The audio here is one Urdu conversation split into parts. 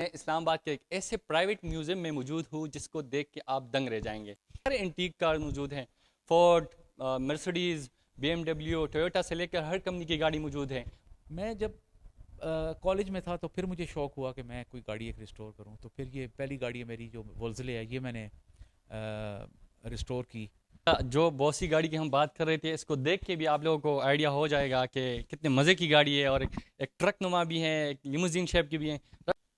میں اسلام آباد کے ایک ایسے پرائیویٹ میوزیم میں موجود ہوں جس کو دیکھ کے آپ دنگ رہ جائیں گے. سارے انٹیک کار موجود ہیں. Ford, Mercedes, B M W, Toyota سے لے کر ہر کمپنی کی گاڑی موجود ہے. میں جب کالج میں تھا تو پھر مجھے شوق ہوا کہ میں کوئی گاڑی ایک ریسٹور کروں. تو پھر یہ پہلی گاڑی ہے میری جو وولزلے ہے، یہ میں نے ریسٹور کی. جو بہت سی گاڑی کی ہم بات کر رہے تھے، اس کو دیکھ کے بھی آپ لوگوں کو آئیڈیا ہو جائے گا کہ کتنے مزے کی گاڑی ہے، اور ایک ٹرک نما بھی ہے، ایک لیموزین شیپ کی بھی ہے.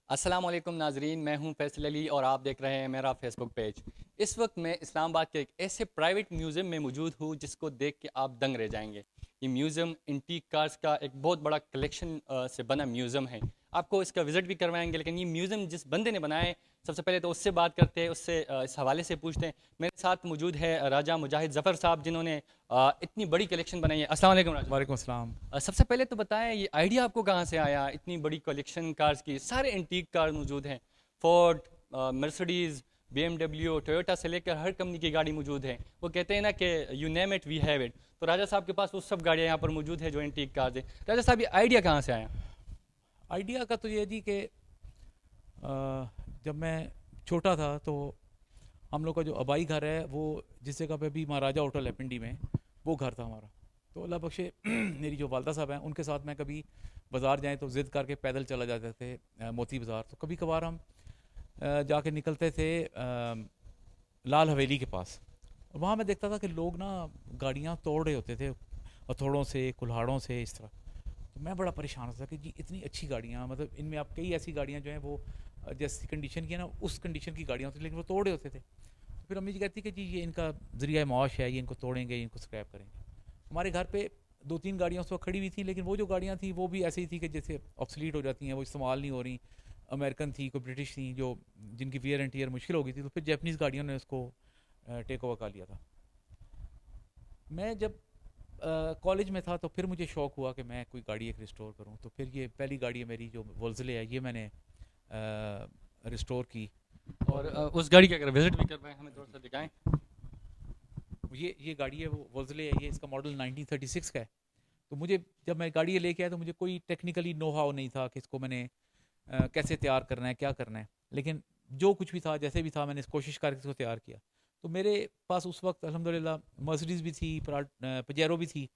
السلام علیکم ناظرین، میں ہوں فیصل علی اور آپ دیکھ رہے ہیں میرا فیس بک پیج. اس وقت میں اسلام آباد کے ایک ایسے پرائیویٹ میوزیم میں موجود ہوں جس کو دیکھ کے آپ دنگ رہ جائیں گے. یہ میوزیم انٹیک کارز کا ایک بہت بڑا کلیکشن سے بنا میوزیم ہے. آپ کو اس کا وزٹ بھی کروائیں گے، لیکن یہ میوزیم جس بندے نے بنایا ہے، سب سے پہلے تو اس سے بات کرتے ہیں، اس سے اس حوالے سے پوچھتے ہیں. میرے ساتھ موجود ہے راجہ مجاہد ظفر صاحب، جنہوں نے اتنی بڑی کلیکشن بنائی ہے. السلام علیکم راجہ. وعلیکم السلام. سب سے پہلے تو بتائیں، یہ آئیڈیا آپ کو کہاں سے آیا؟ اتنی بڑی کلیکشن کارز کی، سارے انٹیک کار موجود ہیں. Ford, Mercedes, B M W, Toyota سے لے کر ہر کمپنی کی گاڑی موجود ہے. وہ کہتے ہیں نا کہ you name it we have it. تو راجہ صاحب کے پاس وہ سب گاڑیاں یہاں پر موجود ہیں جو انٹیک کارز ہیں. راجہ صاحب، یہ آئیڈیا کہاں سے آیا؟ آئیڈیا کا تو یہ جی کہ جب میں چھوٹا تھا تو ہم لوگ کا جو آبائی گھر ہے، وہ جس جگہ پہ بھی مہاراجہ ہوٹل ہے پنڈی میں، وہ گھر تھا ہمارا. تو اللہ بخشے میری جو والدہ صاحب ہیں، ان کے ساتھ میں کبھی بازار جائیں تو ضد کر کے پیدل چلا جاتے تھے موتی بازار. تو کبھی کبھار ہم جا کے نکلتے تھے لال حویلی کے پاس. اور وہاں میں دیکھتا تھا کہ لوگ نا گاڑیاں توڑ رہے ہوتے تھے ہتھوڑوں سے، کلہاڑوں سے، اس طرح. تو میں بڑا پریشان ہوتا تھا کہ جی اتنی اچھی گاڑیاں، مطلب ان میں آپ کئی ایسی گاڑیاں جو ہیں وہ جیسی کنڈیشن کی ہے نا، اس کنڈیشن کی گاڑیاں ہوتی ہیں، لیکن وہ توڑے ہوتے تھے. تو پھر امی جی کہتی کہ جی یہ ان کا ذریعہ معاش ہے، یہ ان کو توڑیں گے، ان کو اسکریپ کریں گے. ہمارے گھر پہ دو تین گاڑیاں اس وقت کھڑی ہوئی تھیں، لیکن وہ جو گاڑیاں تھیں وہ بھی ایسی ہی تھیں کہ جیسے آبسلیٹ ہو جاتی ہیں، وہ استعمال نہیں ہو رہی. امریکن تھی، کوئی برٹش تھیں، جو جن کی ویئر اینڈ ٹیئر مشکل ہو گئی تھی. تو پھر جیپنیز گاڑیوں نے اس کو ٹیک اوور کر لیا تھا. میں جب کالج میں تھا تو پھر مجھے شوق ہوا کہ میں کوئی گاڑی ایک ریسٹور کروں. تو پھر یہ پہلی گاڑی ہے میری جو وولزلے ہے، یہ میں نے ریسٹور کی. اور اس گاڑی کا اگر وزٹ بھی کروائیں، ہمیں تھوڑا سا دکھائیں. یہ گاڑی ہے، وہ وولزلے ہے. یہ اس کا ماڈل 1936 کا ہے. تو مجھے جب میں گاڑی لے کے آیا تو مجھے کوئی ٹیکنیکلی نو ہاؤ نہیں تھا کہ اس کو میں نے کیسے تیار کرنا ہے، کیا کرنا ہے. لیکن جو کچھ بھی تھا، جیسے بھی تھا، میں نے کوشش کر کے اس کو تیار کیا. تو میرے پاس اس وقت الحمدللہ مرسڈیز بھی تھی، پجیرو بھی تھی.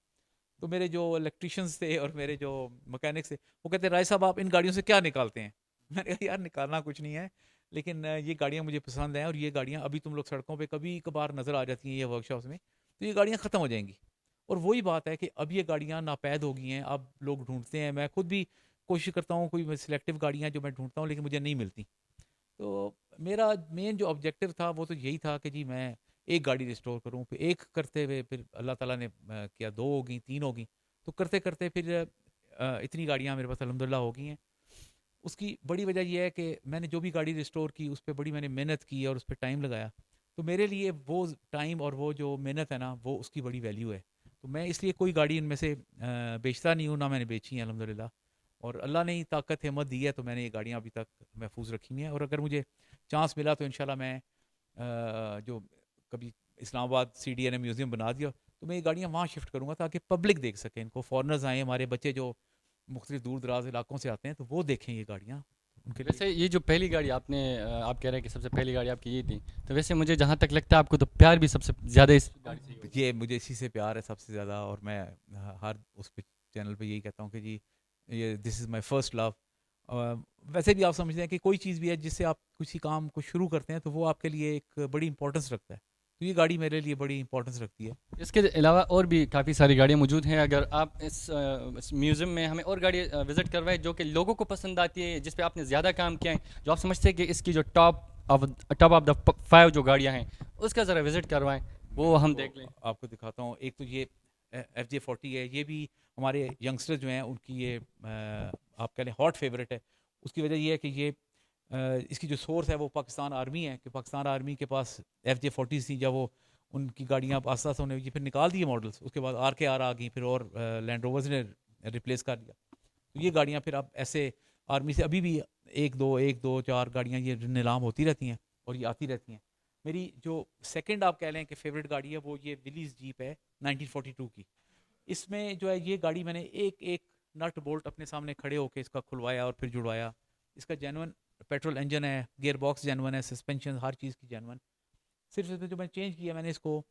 تو میرے جو الیکٹریشینس تھے اور میرے جو مکینکس تھے، وہ کہتے ہیں رائے صاحب آپ ان گاڑیوں سے کیا نکالتے ہیں؟ میں نے کہا یار نکالنا کچھ نہیں ہے، لیکن یہ گاڑیاں مجھے پسند ہیں، اور یہ گاڑیاں ابھی تم لوگ سڑکوں پہ کبھی کبھار نظر آ جاتی ہیں یہ ورک شاپس میں، تو یہ گاڑیاں ختم ہو جائیں گی. اور وہی بات ہے کہ اب یہ گاڑیاں ناپید ہو گئی ہیں. اب لوگ ڈھونڈتے ہیں، میں خود بھی کوشش کرتا ہوں، کوئی سلیکٹیو گاڑیاں جو میں ڈھونڈتا ہوں، لیکن مجھے نہیں ملتی. تو میرا مین جو آبجیکٹیو تھا وہ تو یہی تھا کہ جی میں ایک گاڑی ریسٹور کروں. پھر ایک کرتے ہوئے پھر اللہ تعالیٰ نے کیا، دو ہو گئیں، تین ہو گئیں. تو کرتے کرتے پھر اتنی گاڑیاں میرے پاس الحمدللہ ہو گئی ہیں. اس کی بڑی وجہ یہ ہے کہ میں نے جو بھی گاڑی ریسٹور کی اس پہ بڑی میں نے محنت کی اور اس پہ ٹائم لگایا. تو میرے لیے وہ ٹائم اور وہ جو محنت ہے نا، وہ اس کی بڑی ویلیو ہے. تو میں اس لیے کوئی گاڑی ان میں سے بیچتا نہیں ہوں، نہ میں نے بیچی ہیں الحمدللہ. اور اللہ نے طاقت ہمت دی ہے تو میں نے یہ گاڑیاں ابھی تک محفوظ رکھی ہوئی ہیں. اور اگر مجھے چانس ملا تو انشاءاللہ میں جو کبھی اسلام آباد سی ڈی این اے میوزیم بنا دیا تو میں یہ گاڑیاں وہاں شفٹ کروں گا تاکہ پبلک دیکھ سکیں ان کو. فارنرز آئیں، ہمارے بچے جو مختلف دور دراز علاقوں سے آتے ہیں، تو وہ دیکھیں یہ گاڑیاں. ان کے لیے ویسے یہ جو پہلی گاڑی آپ کہہ رہے ہیں کہ سب سے پہلی گاڑی آپ کی یہ تھی، تو ویسے مجھے جہاں تک لگتا ہے آپ کو تو پیار بھی سب سے زیادہ اس گاڑی سے ہی ہوگا. یہ مجھے اسی سے پیار ہے سب سے زیادہ. اور میں ہر اس پہ چینل پہ یہی کہتا ہوں کہ جی یہ دس از مائی فرسٹ لو. ویسے بھی آپ سمجھتے ہیں کہ کوئی چیز بھی ہے جس سے آپ کسی کام کو شروع کرتے ہیں تو وہ آپ کے لیے ایک بڑی امپورٹنس رکھتا ہے. تو یہ گاڑی میرے لیے بڑی امپورٹنس رکھتی ہے. اس کے علاوہ اور بھی کافی ساری گاڑیاں موجود ہیں. اگر آپ اس میوزیم میں ہمیں اور گاڑی وزٹ کروائیں جو کہ لوگوں کو پسند آتی ہے، جس پہ آپ نے زیادہ کام کیا ہے، جو آپ سمجھتے ہیں کہ اس کی جو ٹاپ آف دا 5 جو گاڑیاں ہیں، اس کا ذرا وزٹ کروائیں، میں وہ ہم دیکھ لیں. آپ کو دکھاتا ہوں. ایک تو یہ FJ40 ہے. یہ بھی ہمارے ینگسٹر جو ہیں ان کی یہ آپ کہہ لیں ہاٹ فیوریٹ ہے. اس کی وجہ یہ ہے کہ یہ اس کی جو سورس ہے وہ پاکستان آرمی ہے. کہ پاکستان آرمی کے پاس FJ40 تھی. جب وہ ان کی گاڑیاں آستہ آستہ ہونے لگی، پھر نکال دیے ماڈلس. اس کے بعد RKR آ گئی، پھر اور لینڈ روورز نے ریپلیس کر دیا. تو یہ گاڑیاں پھر اب ایسے آرمی سے ابھی بھی ایک دو چار گاڑیاں یہ نیلام ہوتی رہتی ہیں اور یہ آتی رہتی ہیں. میری جو سیکنڈ آپ کہہ لیں کہ فیوریٹ گاڑی ہے وہ یہ ولیز جیپ ہے 1942 کی. اس میں جو ہے یہ گاڑی میں نے ایک ایک نٹ بولٹ اپنے سامنے کھڑے ہو کے اس کا کھلوایا اور پھر جڑوایا. اس کا جینون پیٹرول انجن ہے, گیئر باکس جینون ہے, سسپینشن ہر چیز کی جینون. صرف اس میں جو میں چینج کیا, میں نے اس کو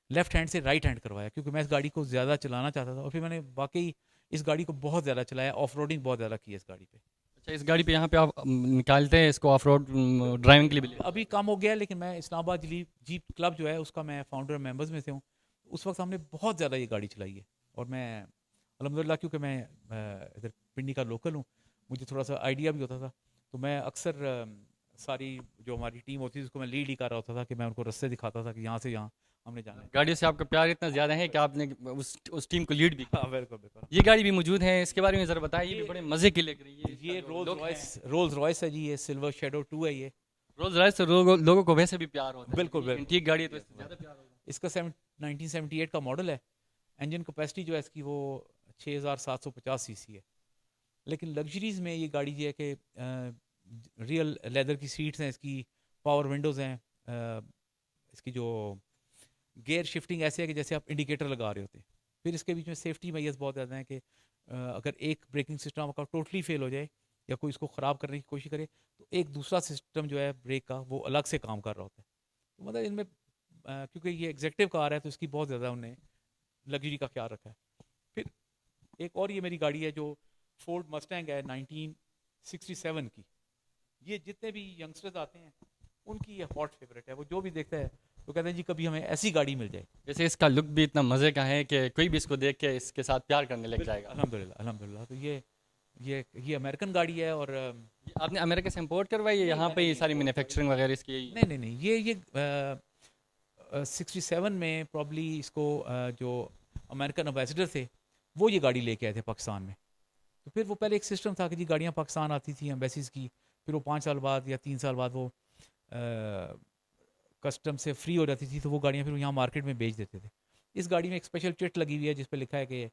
لیفٹ ہینڈ سے رائٹ ہینڈ کروایا, کیونکہ میں اس گاڑی کو زیادہ چلانا چاہتا تھا, اور پھر میں نے واقعی اس گاڑی کو بہت زیادہ چلایا, آف روڈنگ بہت زیادہ کی اس گاڑی پہ. اچھا اس گاڑی پہ یہاں پہ آپ نکالتے ہیں اس کو آف روڈ ڈرائیونگ کے لیے بھی لے ابھی کم ہو گیا, لیکن میں اسلام آباد جیپ کلب جو ہے اس کا میں فاؤنڈر ممبرز میں سے ہوں. اس وقت ہم نے بہت زیادہ یہ گاڑی چلائی ہے, اور میں الحمدللہ کیونکہ میں ادھر پنڈی کا لوکل ہوں, مجھے تھوڑا سا آئیڈیا بھی ہوتا تھا, تو میں اکثر ساری جو ہماری ٹیم ہوتی ہے اس کو میں لیڈ ہی کر رہا ہوتا تھا, کہ میں ان کو رستے دکھاتا تھا کہ یہاں سے یہاں ہم نے جانا ہے. گاڑیوں سے آپ کا پیار اتنا زیادہ ہے کہ آپ نے اس ٹیم کو لیڈ بھی کیا. ہاں بالکل بالکل. یہ گاڑی بھی موجود ہے, اس کے بارے میں ذرا بتائیں. یہ بھی بڑے مزے کی لگ رہی ہے. یہ رولز رائس ہے جی, یہ سلور شیڈو 2 ہے. یہ رولز رائس سے لوگوں کو ویسے بھی پیار ہوتا ہے. بالکل بالکل. انٹیک گاڑی ہے تو اس سے زیادہ پیار ہوگا. اس کا 1978 کا ماڈل ہے. انجن کیپیسٹی جو ہے اس کی وہ 6750 سی سی ہے. لیکن لگژریز میں یہ گاڑی یہ ہے کہ ریئل لیدر کی سیٹس ہیں, اس کی پاور ونڈوز ہیں, اس کی جو گیئر شفٹنگ ایسے ہے کہ جیسے آپ انڈیکیٹر لگا رہے ہوتے ہیں. پھر اس کے بیچ میں سیفٹی میئرز بہت زیادہ ہیں, کہ اگر ایک بریکنگ سسٹم کا ٹوٹلی فیل ہو جائے یا کوئی اس کو خراب کرنے کی کوشش کرے, تو ایک دوسرا سسٹم جو ہے بریک کا وہ الگ سے کام کر رہا ہوتا ہے. تو مطلب ان میں کیونکہ یہ ایگزیکٹو کار ہے تو اس کی بہت زیادہ انہیں لگژری کا خیال رکھا ہے. پھر ایک اور یہ میری گاڑی ہے جو فورڈ مسٹینگ ہے 1967 کی. یہ جتنے بھی ینگسٹرز آتے ہیں ان کی یہ ہاٹ فیوریٹ ہے. وہ جو بھی دیکھتا ہے وہ کہتے ہیں جی کبھی ہمیں ایسی گاڑی مل جائے. جیسے اس کا لک بھی اتنا مزے کا ہے کہ کوئی بھی اس کو دیکھ کے اس کے ساتھ پیار کرنے لگ جائے گا. الحمدللہ الحمدللہ. تو یہ امریکن گاڑی ہے, اور آپ نے امریکہ سے امپورٹ کروائی ہے یہاں پہ یہ ساری مینوفیکچرنگ وغیرہ اس کی؟ نہیں یہ 67 میں پرابلی اس کو جو امریکن امبیسڈر تھے وہ یہ گاڑی لے کے آئے تھے پاکستان میں. تو پھر وہ پہلے ایک سسٹم تھا کہ جی گاڑیاں پاکستان آتی تھیں ایمبیسیز کی, پھر وہ 5 سال بعد یا 3 سال بعد وہ کسٹم سے فری ہو جاتی تھی, تو وہ گاڑیاں پھر یہاں مارکیٹ میں بیچ دیتے تھے. اس گاڑی میں ایک اسپیشل چٹ لگی ہوئی ہے جس پہ لکھا ہے کہ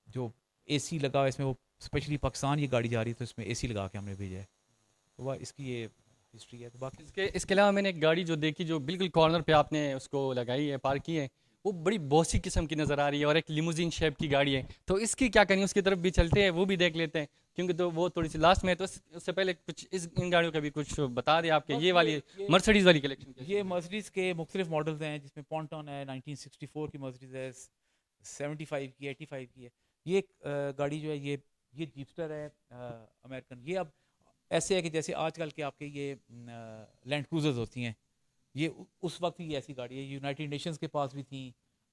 جو اے سی لگا ہوا ہے اس میں, وہ اسپیشلی پاکستان یہ گاڑی جا رہی ہے تو اس میں اے سی لگا کے ہم نے بھیجا ہے. تو وہ اس کی یہ ہسٹری ہے. تو باقی اس کے علاوہ میں نے ایک گاڑی جو دیکھی جو بالکل کارنر پہ آپ نے اس کو لگائی ہے, پارک کی ہے, وہ بڑی بوسی قسم کی نظر آ رہی ہے اور ایک لیموزین شیپ کی گاڑی ہے. تو اس کی کیا کرنی ہے, اس کی طرف بھی چلتے ہیں, وہ بھی دیکھ لیتے ہیں, کیونکہ تو وہ تھوڑی سی لاسٹ میں ہے. تو اس سے پہلے کچھ ان گاڑیوں کا بھی کچھ بتا دیں آپ کہ یہ والی مرسڈیز والی کلیکشن. یہ مرسڈیز کے مختلف ماڈلز ہیں, جس میں پونٹون ہے 1964 کی مرسڈیز ہے, 75 کی, 85 کی ہے. یہ ایک گاڑی جو ہے یہ جیپسٹر ہے امریکن. یہ اب ایسے ہے کہ جیسے آج کل کے آپ کے یہ لینڈ کروزرز ہوتی ہیں, یہ اس وقت کی ایسی گاڑی ہے. یونائٹڈ نیشنز کے پاس بھی تھیں,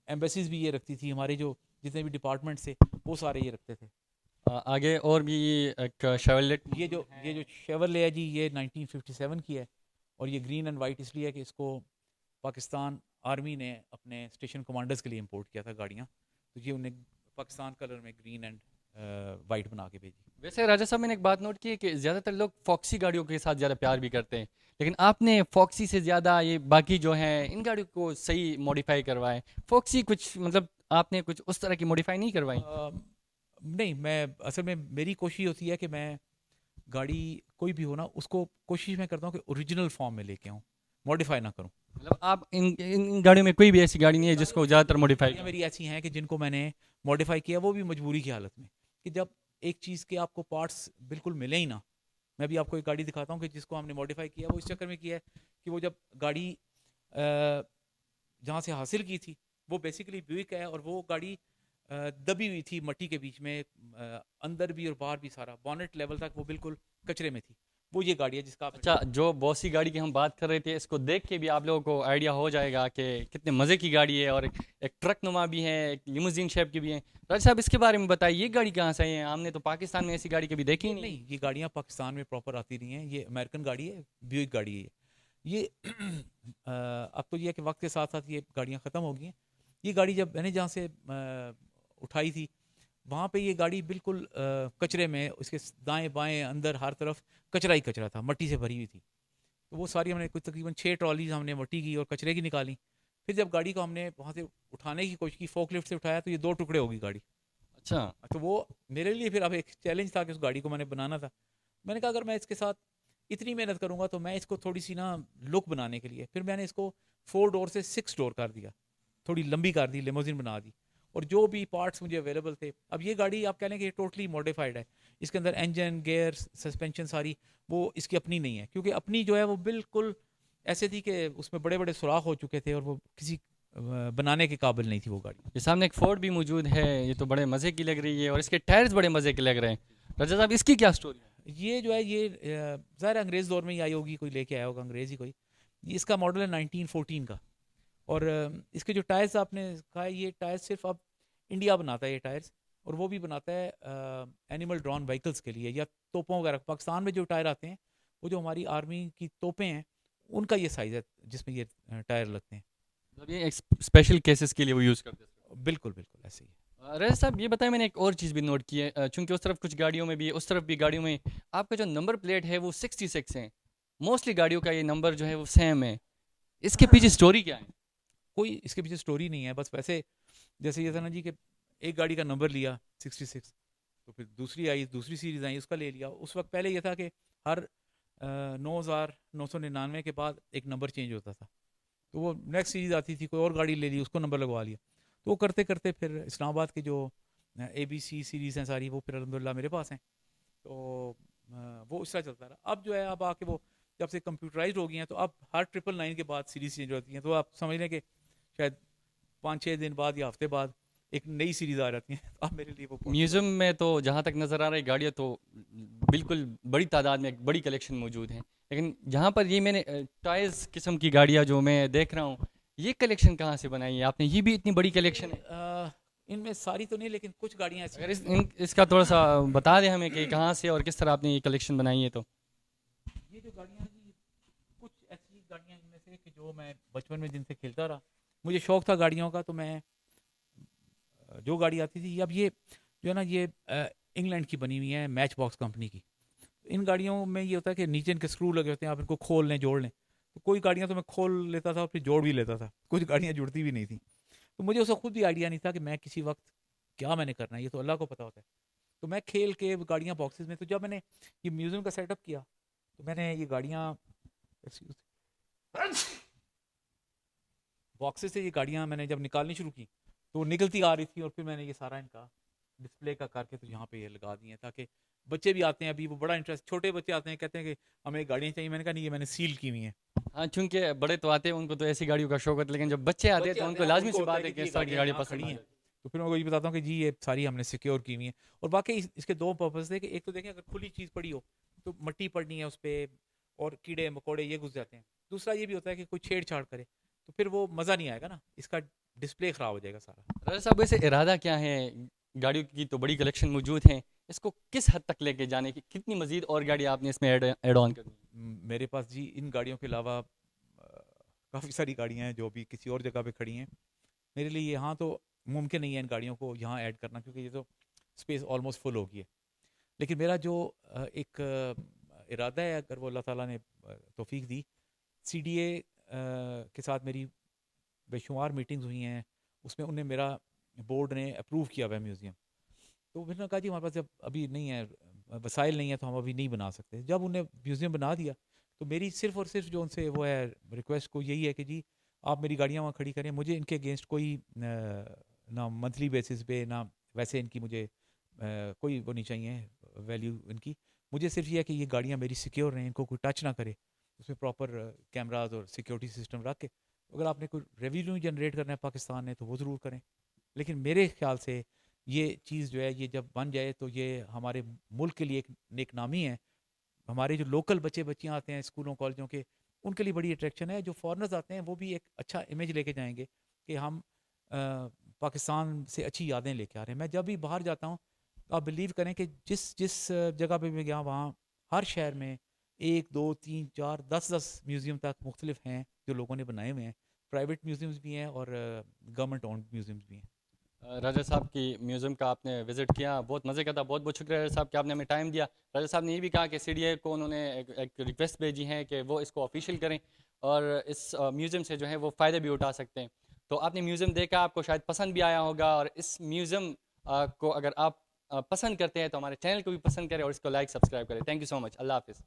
ایمبیسیز بھی یہ رکھتی تھی, ہمارے جو جتنے بھی ڈپارٹمنٹس تھے وہ سارے یہ رکھتے تھے. آگے اور بھی ایک شیورلیٹ, یہ جو شیورلے ہے جی یہ 1957 کی ہے, اور یہ گرین اینڈ وائٹ اس لیے ہے کہ اس کو پاکستان آرمی نے اپنے اسٹیشن کمانڈرز کے لیے امپورٹ کیا تھا گاڑیاں, تو یہ انہیں پاکستان کلر میں گرین اینڈ وائٹ بنا کے بھیجی. ویسے راجا صاحب میں نے ایک بات نوٹ کی ہے کہ زیادہ تر لوگ فاکسی گاڑیوں کے ساتھ زیادہ پیار بھی کرتے ہیں, لیکن آپ نے فاکسی سے زیادہ یہ باقی جو ہیں ان گاڑیوں کو صحیح موڈیفائی کروائے. فاکسی کچھ مطلب آپ نے کچھ اس طرح کی موڈیفائی نہیں کروائی؟ نہیں, میں اصل میں میری کوشش ہوتی ہے کہ میں گاڑی کوئی بھی ہو نا, اس کو کوشش میں کرتا ہوں کہ اوریجنل فارم میں لے کے آؤں, موڈیفائی نہ کروں. مطلب آپ ان گاڑیوں میں کوئی بھی ایسی گاڑی نہیں ہے جس کو زیادہ تر موڈیفائی میری ایسی ہیں کہ جن کو میں نے موڈیفائی کیا, وہ بھی مجبوری کی حالت میں, کہ جب ایک چیز کے آپ کو پارٹس بالکل ملے ہی نہ. میں بھی آپ کو ایک گاڑی دکھاتا ہوں کہ جس کو ہم نے موڈیفائی کیا, وہ اس چکر میں کیا ہے کہ وہ جب گاڑی جہاں سے حاصل کی تھی وہ بیسیکلی بیوک ہے, اور وہ گاڑی دبی ہوئی تھی مٹی کے بیچ میں, اندر بھی اور باہر بھی سارا بونٹ لیول تک وہ بالکل کچرے میں تھی. وہ یہ گاڑی ہے جس کا اچھا جو بوسی گاڑی کی ہم بات کر رہے تھے, اس کو دیکھ کے بھی آپ لوگوں کو آئیڈیا ہو جائے گا کہ کتنے مزے کی گاڑی ہے, اور ایک ٹرک نما بھی ہے, ایک لیموزین شیپ کی بھی ہے. راج صاحب اس کے بارے میں بتائیے, یہ گاڑی کہاں سے ہے؟ ہم نے تو پاکستان میں ایسی گاڑی کبھی دیکھی نہیں. یہ گاڑیاں پاکستان میں پراپر آتی رہی ہیں, یہ امریکن گاڑی ہے, بیوک گاڑی ہے یہ. اب تو یہ ہے کہ وقت کے ساتھ ساتھ یہ گاڑیاں ختم ہو گئی ہیں. یہ گاڑی جب میں نے جہاں سے اٹھائی تھی وہاں پہ یہ گاڑی بالکل کچرے میں, اس کے دائیں بائیں اندر ہر طرف کچرا ہی کچرا تھا, مٹی سے بھری ہوئی تھی. تو وہ ساری ہم نے کچھ تقریباً 6 ٹرالیز ہم نے مٹی کی اور کچرے کی نکالی. پھر جب گاڑی کو ہم نے وہاں سے اٹھانے کی کوشش کی, فوک لفٹ سے اٹھایا, تو یہ 2 ٹکڑے ہو گئی گاڑی. اچھا, تو وہ میرے لیے پھر اب ایک چیلنج تھا کہ اس گاڑی کو میں نے بنانا تھا. میں نے کہا اگر میں اس کے ساتھ اتنی محنت کروں گا تو میں اس کو تھوڑی سی نا لک بنانے کے لیے پھر میں نے اس کو 4 ڈور سے 6 ڈور کر دیا, تھوڑی لمبی کر دی, لیموزین بنا دی. اور جو بھی پارٹس مجھے اویلیبل تھے. اب یہ گاڑی آپ کہہ لیں کہ یہ ٹوٹلی ماڈیفائڈ ہے, اس کے اندر انجن, گیئر, سسپینشن ساری وہ اس کی اپنی نہیں ہے, کیونکہ اپنی جو ہے وہ بالکل ایسے تھی کہ اس میں بڑے بڑے سوراخ ہو چکے تھے اور وہ کسی بنانے کے قابل نہیں تھی وہ گاڑی. یہ سامنے ایک فورڈ بھی موجود ہے, یہ تو بڑے مزے کی لگ رہی ہے اور اس کے ٹائرز بڑے مزے کے لگ رہے ہیں. رجا صاحب اس کی کیا سٹوری ہے؟ یہ جو ہے یہ ظاہر انگریز دور میں ہی آئی ہوگی, کوئی لے کے آیا ہوگا انگریز ہی کوئی. اس کا ماڈل ہے 1914 کا, اور اس کے جو ٹائرز آپ نے کہا ہے یہ ٹائر صرف اب انڈیا بناتا ہے یہ ٹائرز, اور وہ بھی بناتا ہے اینیمل ڈرون وہیکلس کے لیے یا توپوں وغیرہ. پاکستان میں جو ٹائر آتے ہیں وہ جو ہماری آرمی کی توپیں ہیں ان کا یہ سائز ہے جس میں یہ ٹائر لگتے ہیں. مطلب یہ اسپیشل کیسز کے لیے وہ یوز کرتے ہیں. بالکل بالکل ایسے ہی. رجا صاحب یہ بتائیں, میں نے ایک اور چیز بھی نوٹ کی ہے, چونکہ اس طرف کچھ گاڑیوں میں بھی اس طرف بھی گاڑیوں میں آپ کا جو نمبر پلیٹ ہے وہ 66 ہے. موسٹلی گاڑیوں کا یہ نمبر جو ہے وہ سیم ہے, اس کے پیچھے سٹوری کیا ہے؟ کوئی اس کے پیچھے سٹوری نہیں ہے, بس ویسے جیسے یہ تھا نا جی کہ ایک گاڑی کا نمبر لیا 66, تو پھر دوسری آئی, دوسری سیریز آئی, اس کا لے لیا. اس وقت پہلے یہ تھا کہ ہر 9999 کے بعد ایک نمبر چینج ہوتا تھا, تو وہ نیکسٹ سیریز آتی تھی, کوئی اور گاڑی لے لی, اس کو نمبر لگوا لیا. تو وہ کرتے کرتے پھر اسلام آباد کے جو ABC سیریز ہیں ساری وہ پھر الحمدللہ میرے پاس ہیں, تو وہ اس طرح چلتا رہا. اب جو ہے اب آ کے وہ جب سے کمپیوٹرائزڈ ہو گئی ہیں تو اب ہر 999 کے بعد سیریز چینج ہوتی ہیں, تو آپ سمجھ لیں کہ شاید 5-6 دن بعد یا ہفتے بعد ایک نئی سیریز آ جاتی ہیں. اب میرے لیے وہ میوزیم میں تو جہاں تک نظر آ رہی گاڑیاں تو بالکل بڑی تعداد میں ایک بڑی کلیکشن موجود ہے, لیکن جہاں پر یہ میں نے ٹائرز قسم کی گاڑیاں جو میں دیکھ رہا ہوں, یہ کلیکشن کہاں سے بنائی ہے آپ نے؟ یہ بھی اتنی بڑی کلیکشن ہے. ان میں ساری تو نہیں, لیکن کچھ گاڑیاں ایسی اگر اس کا تھوڑا سا بتا دیں ہمیں کہ کہاں سے اور کس طرح آپ نے یہ کلیکشن بنائی ہے. تو یہ جو گاڑیاں ہیں جی کچھ ایسی گاڑیاں ان میں سے کہ جو میں بچپن میں جن سے کھیلتا رہا, مجھے شوق تھا گاڑیوں کا, تو میں جو گاڑی آتی تھی, اب یہ جو ہے نا یہ انگلینڈ کی بنی ہوئی ہے میچ باکس کمپنی کی. ان گاڑیوں میں یہ ہوتا ہے کہ نیچے ان کے اسکرو لگے ہوتے ہیں, آپ ان کو کھول لیں جوڑ لیں. تو کوئی گاڑیاں تو میں کھول لیتا تھا اور پھر جوڑ بھی لیتا تھا, کچھ گاڑیاں جڑتی بھی نہیں تھیں. تو مجھے اس کا خود بھی آئیڈیا نہیں تھا کہ میں کسی وقت کیا میں نے کرنا ہے, یہ تو اللہ کو پتہ ہوتا ہے. تو میں کھیل کے گاڑیاں باکسز میں, تو جب میں نے یہ میوزیم کا سیٹ اپ کیا تو میں نے یہ گاڑیاں باکسز سے یہ گاڑیاں میں نے جب نکالنی شروع کی تو وہ نکلتی آ رہی تھی, اور پھر میں نے یہ سارا ان کا ڈسپلے کا کر کے تو یہاں پہ یہ لگا دیے ہیں, تاکہ بچے بھی آتے ہیں, ابھی وہ بڑا انٹرسٹ, چھوٹے بچے آتے ہیں کہتے ہیں کہ ہمیں گاڑیاں چاہیے. میں نے کہا نہیں, یہ میں نے سیل کی ہوئی ہیں. ہاں, چونکہ بڑے تو آتے ہیں ان کو تو ایسی گاڑیوں کا شوق ہوتا ہے, لیکن جب بچے آتے ہیں تو ان کو لازمی سی بات ہے کہ اس طرح کی گاڑیاں پسند ہیں. تو پھر میں کو یہ بتاتا ہوں کہ جی یہ ساری ہم نے سیکیور کی ہوئی ہیں. اور واقعی اس کے دو پرپز تھے کہ ایک تو دیکھیں اگر کھلی چیز پڑی ہو تو مٹی پڑنی ہے اس پہ اور کیڑے مکوڑے یہ گھس جاتے ہیں. دوسرا یہ بھی ہوتا ہے کہ کوئی چھیڑ چھاڑ کرے تو پھر وہ مزہ نہیں آئے گا نا, اس کا ڈسپلے خراب ہو جائے گا سارا. رجا صاحب ویسے ارادہ کیا ہے, گاڑیوں کی تو بڑی کلیکشن موجود ہیں, اس کو کس حد تک لے کے جانے کی, کتنی مزید اور گاڑی آپ نے اس میں ایڈ آن کرنی؟ میرے پاس جی ان گاڑیوں کے علاوہ کافی ساری گاڑیاں ہیں جو بھی کسی اور جگہ پہ کھڑی ہیں. میرے لیے یہاں تو ممکن نہیں ہے ان گاڑیوں کو یہاں ایڈ کرنا, کیونکہ یہ تو اسپیس آلموسٹ فل ہو گئی ہے. لیکن میرا جو ایک ارادہ ہے, اگر وہ اللہ تعالیٰ نے توفیق دی, CDA کے ساتھ میری بے شمار میٹنگز ہوئی ہیں, اس میں انہیں میرا بورڈ نے اپروو کیا ہوا ہے میوزیم. تو پھر نے کہا جی ہمارے پاس جب ابھی نہیں ہے, وسائل نہیں ہے, تو ہم ابھی نہیں بنا سکتے. جب انہیں میوزیم بنا دیا تو میری صرف اور صرف جو ان سے وہ ہے ریکویسٹ کو یہی ہے کہ جی آپ میری گاڑیاں وہاں کھڑی کریں, مجھے ان کے اگینسٹ کوئی نہ منتھلی بیسس پہ نہ ویسے ان کی مجھے کوئی وہ نہیں چاہیے ویلیو ان کی. مجھے صرف یہ ہے کہ یہ گاڑیاں میری سیکیور رہیں, ان کو کوئی ٹچ نہ کرے, اس میں پراپر کیمراز اور سیکیورٹی سسٹم رکھ کے. اگر آپ نے کوئی ریونیو جنریٹ کرنا ہے پاکستان نے تو وہ ضرور کریں, لیکن میرے خیال سے یہ چیز جو ہے یہ جب بن جائے تو یہ ہمارے ملک کے لیے ایک نیک نامی ہے. ہمارے جو لوکل بچے بچیاں آتے ہیں اسکولوں کالجوں کے, ان کے لیے بڑی اٹریکشن ہے. جو فارنرز آتے ہیں وہ بھی ایک اچھا امیج لے کے جائیں گے کہ ہم پاکستان سے اچھی یادیں لے کے آ رہے ہیں. میں جب بھی باہر جاتا ہوں آپ بلیو کریں کہ جس جگہ پہ میں گیا وہاں ہر شہر میں 1 2 3 4 10 میوزیم تک مختلف ہیں جو لوگوں نے بنائے ہوئے ہیں. پرائیویٹ میوزیمز بھی ہیں اور گورنمنٹ اونڈ میوزیمز بھی ہیں. راجا صاحب کی میوزیم کا آپ نے وزٹ کیا, بہت مزے کا تھا. بہت بہت شکریہ راجا صاحب کہ آپ نے ہمیں ٹائم دیا. راجا صاحب نے یہ بھی کہا کہ CDA کو انہوں نے ایک ریکویسٹ بھیجی ہے کہ وہ اس کو آفیشیل کریں اور اس میوزیم سے جو ہے وہ فائدے بھی اٹھا سکتے ہیں. تو آپ نے میوزیم دیکھا, آپ کو شاید پسند بھی آیا ہوگا, اور اس میوزیم کو اگر آپ پسند کرتے ہیں تو ہمارے چینل کو بھی پسند کریں اور اس کو لائک سبسکرائب کریں. تھینک یو سو مچ. اللہ حافظ.